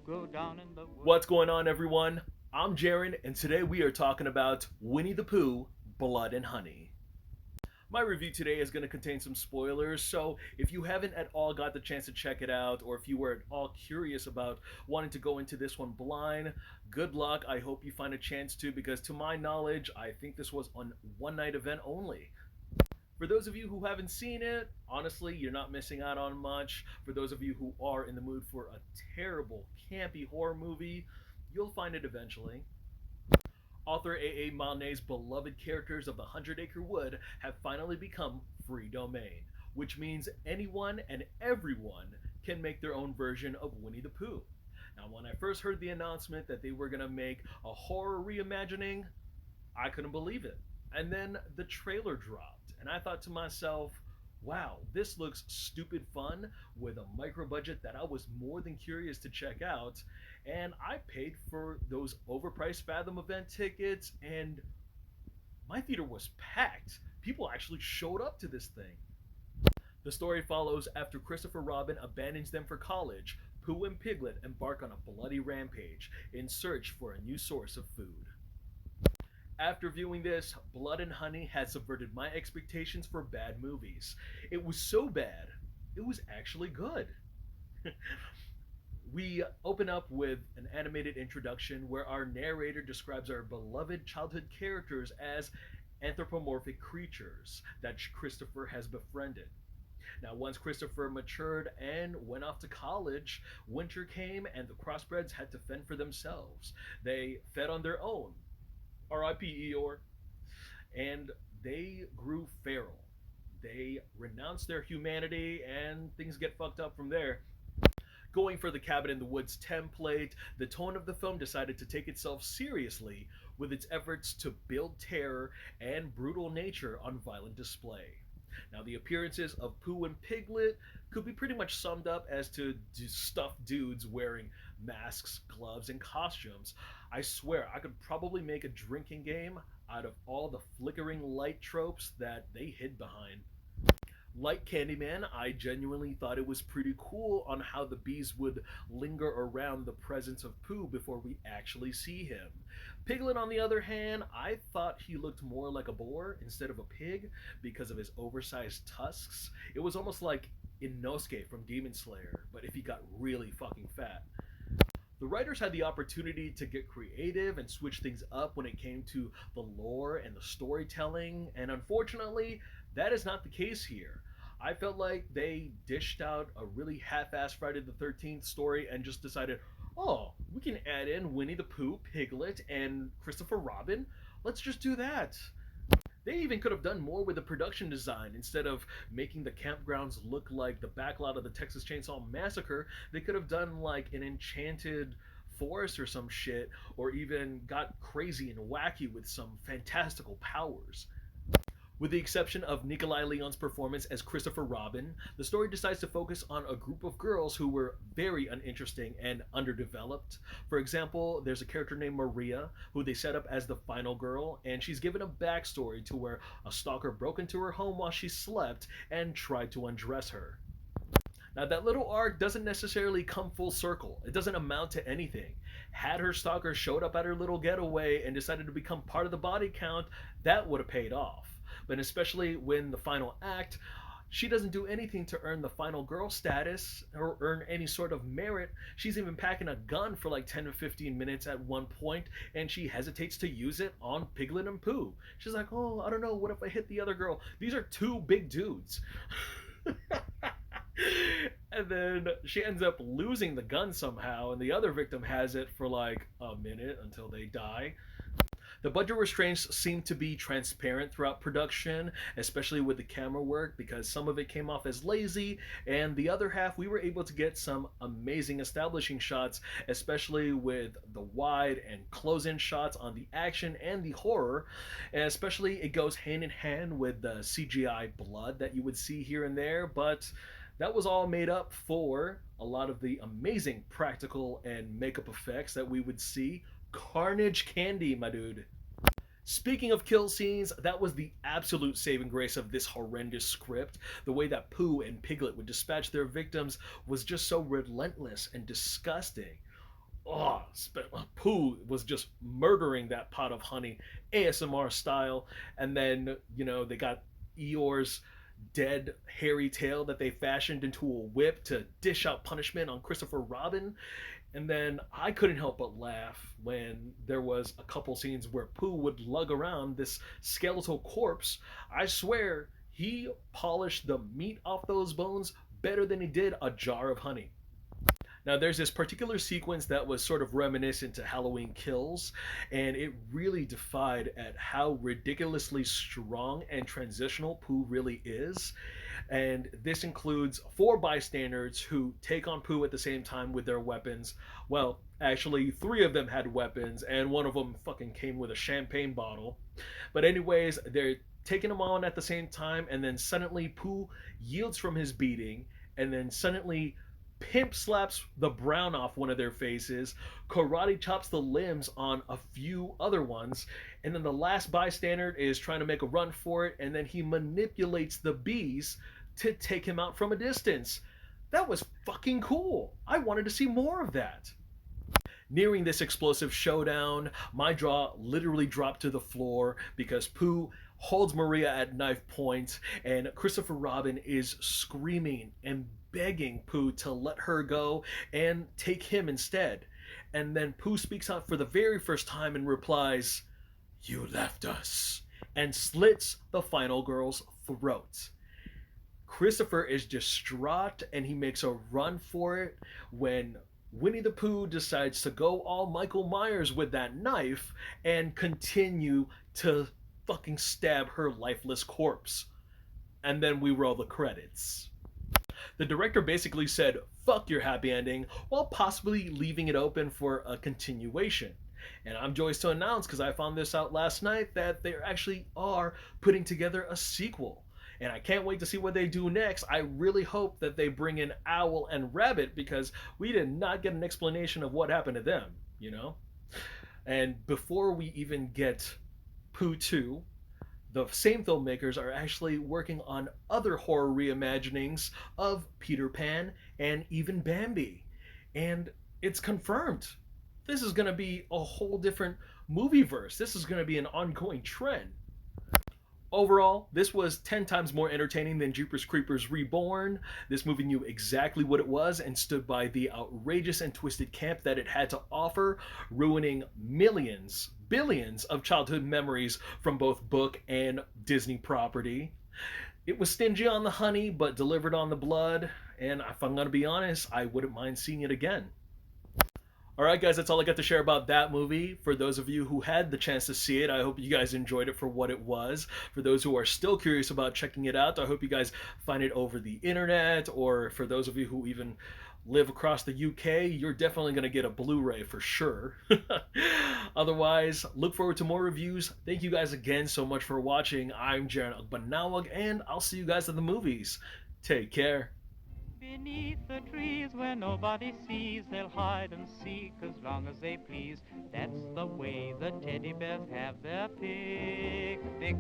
go down in the woods. What's going on, everyone? I'm Jaren, and today we are talking about Winnie-the-Pooh, Blood and Honey. My review today is going to contain some spoilers, so if you haven't at all got the chance to check it out, or if you were at all curious about wanting to go into this one blind, good luck. I hope you find a chance to, because to my knowledge, I think this was on one-night event only. For those of you who haven't seen it, honestly, you're not missing out on much. For those of you who are in the mood for a terrible, campy horror movie, you'll find it eventually. Author A.A. Milne's beloved characters of the Hundred Acre Wood have finally become free domain, which means anyone and everyone can make their own version of Winnie the Pooh. Now, when I first heard the announcement that they were going to make a horror reimagining, I couldn't believe it. And then the trailer dropped, and I thought to myself, wow, this looks stupid fun with a micro budget that I was more than curious to check out. And I paid for those overpriced Fathom event tickets, and my theater was packed. People actually showed up to this thing. The story follows after Christopher Robin abandons them for college. Pooh and Piglet embark on a bloody rampage in search for a new source of food. After viewing this, Blood and Honey had subverted my expectations for bad movies. It was so bad, it was actually good. We open up with an animated introduction where our narrator describes our beloved childhood characters as anthropomorphic creatures that Christopher has befriended. Now, once Christopher matured and went off to college, winter came and the crossbreds had to fend for themselves. They fed on their own. R.I.P. Eeyore. And they grew feral. They renounced their humanity and things get fucked up from there. Going for the Cabin in the Woods template, the tone of the film decided to take itself seriously with its efforts to build terror and brutal nature on violent display. Now, the appearances of Pooh and Piglet could be pretty much summed up as to stuffed dudes wearing masks, gloves, and costumes. I swear, I could probably make a drinking game out of all the flickering light tropes that they hid behind. Like Candyman, I genuinely thought it was pretty cool on how the bees would linger around the presence of Pooh before we actually see him. Piglet, on the other hand, I thought he looked more like a boar instead of a pig because of his oversized tusks. It was almost like Inosuke from Demon Slayer, but if he got really fucking fat. The writers had the opportunity to get creative and switch things up when it came to the lore and the storytelling, and unfortunately, that is not the case here. I felt like they dished out a really half-assed Friday the 13th story and just decided, oh, we can add in Winnie the Pooh, Piglet, and Christopher Robin. Let's just do that. They even could have done more with the production design. Instead of making the campgrounds look like the backlot of the Texas Chainsaw Massacre, they could have done like an enchanted forest or some shit, or even got crazy and wacky with some fantastical powers. With the exception of Nikolai Leon's performance as Christopher Robin, the story decides to focus on a group of girls who were very uninteresting and underdeveloped. For example, there's a character named Maria, who they set up as the final girl, and she's given a backstory to where a stalker broke into her home while she slept and tried to undress her. Now, that little arc doesn't necessarily come full circle. It doesn't amount to anything. Had her stalker showed up at her little getaway and decided to become part of the body count, that would have paid off. But especially when the final act, she doesn't do anything to earn the final girl status or earn any sort of merit. She's even packing a gun for like 10 to 15 minutes at one point, and she hesitates to use it on Piglet and Pooh. She's like, oh, I don't know, what if I hit the other girl? These are two big dudes. And then she ends up losing the gun somehow, and the other victim has it for like a minute until they die. The budget restraints seem to be transparent throughout production, especially with the camera work, because some of it came off as lazy, and the other half we were able to get some amazing establishing shots, especially with the wide and close-in shots on the action and the horror, and especially it goes hand in hand with the CGI blood that you would see here and there, but that was all made up for a lot of the amazing practical and makeup effects that we would see. Carnage candy, my dude. Speaking of kill scenes, that was the absolute saving grace of this horrendous script. The way that Pooh and Piglet would dispatch their victims was just so relentless and disgusting. Oh, Pooh was just murdering that pot of honey, ASMR style. And then, they got Eeyore's dead hairy tail that they fashioned into a whip to dish out punishment on Christopher Robin. And then I couldn't help but laugh when there was a couple scenes where Pooh would lug around this skeletal corpse. I swear he polished the meat off those bones better than he did a jar of honey. Now, there's this particular sequence that was sort of reminiscent to Halloween Kills, and it really defied at how ridiculously strong and transitional Pooh really is. And this includes four bystanders who take on Pooh at the same time with their weapons. Well, actually, three of them had weapons, and one of them fucking came with a champagne bottle. But, anyways, they're taking him on at the same time, and then suddenly Pooh yields from his beating, and then suddenly pimp slaps the brown off one of their faces, karate chops the limbs on a few other ones, and then the last bystander is trying to make a run for it, and then he manipulates the bees to take him out from a distance. That was fucking cool. I wanted to see more of that. Nearing this explosive showdown, my jaw literally dropped to the floor because Pooh holds Maria at knife point, and Christopher Robin is screaming and begging Pooh to let her go and take him instead. And then Pooh speaks out for the very first time and replies, "You left us," and slits the final girl's throat. Christopher is distraught and he makes a run for it when Winnie the Pooh decides to go all Michael Myers with that knife and continue to fucking stab her lifeless corpse. And then we roll the credits. The director basically said, fuck your happy ending, while possibly leaving it open for a continuation. And I'm joyous to announce, because I found this out last night, that they actually are putting together a sequel. And I can't wait to see what they do next. I really hope that they bring in Owl and Rabbit, because we did not get an explanation of what happened to them, you know? And before we even get Pooh 2, the same filmmakers are actually working on other horror reimaginings of Peter Pan and even Bambi. And it's confirmed. This is going to be a whole different movie verse. This is going to be an ongoing trend. Overall, this was 10 times more entertaining than Jeepers Creepers Reborn. This movie knew exactly what it was and stood by the outrageous and twisted camp that it had to offer, ruining millions, billions of childhood memories from both book and Disney property. It was stingy on the honey, but delivered on the blood, and if I'm going to be honest, I wouldn't mind seeing it again. Alright, guys, that's all I got to share about that movie. For those of you who had the chance to see it, I hope you guys enjoyed it for what it was. For those who are still curious about checking it out, I hope you guys find it over the internet, or for those of you who even live across the UK, you're definitely going to get a Blu-ray for sure. Otherwise, look forward to more reviews. Thank you guys again so much for watching. I'm Jaren Agbanawag, and I'll see you guys at the movies. Take care. Beneath the trees where nobody sees, they'll hide and seek as long as they please. That's the way the teddy bears have their picnic.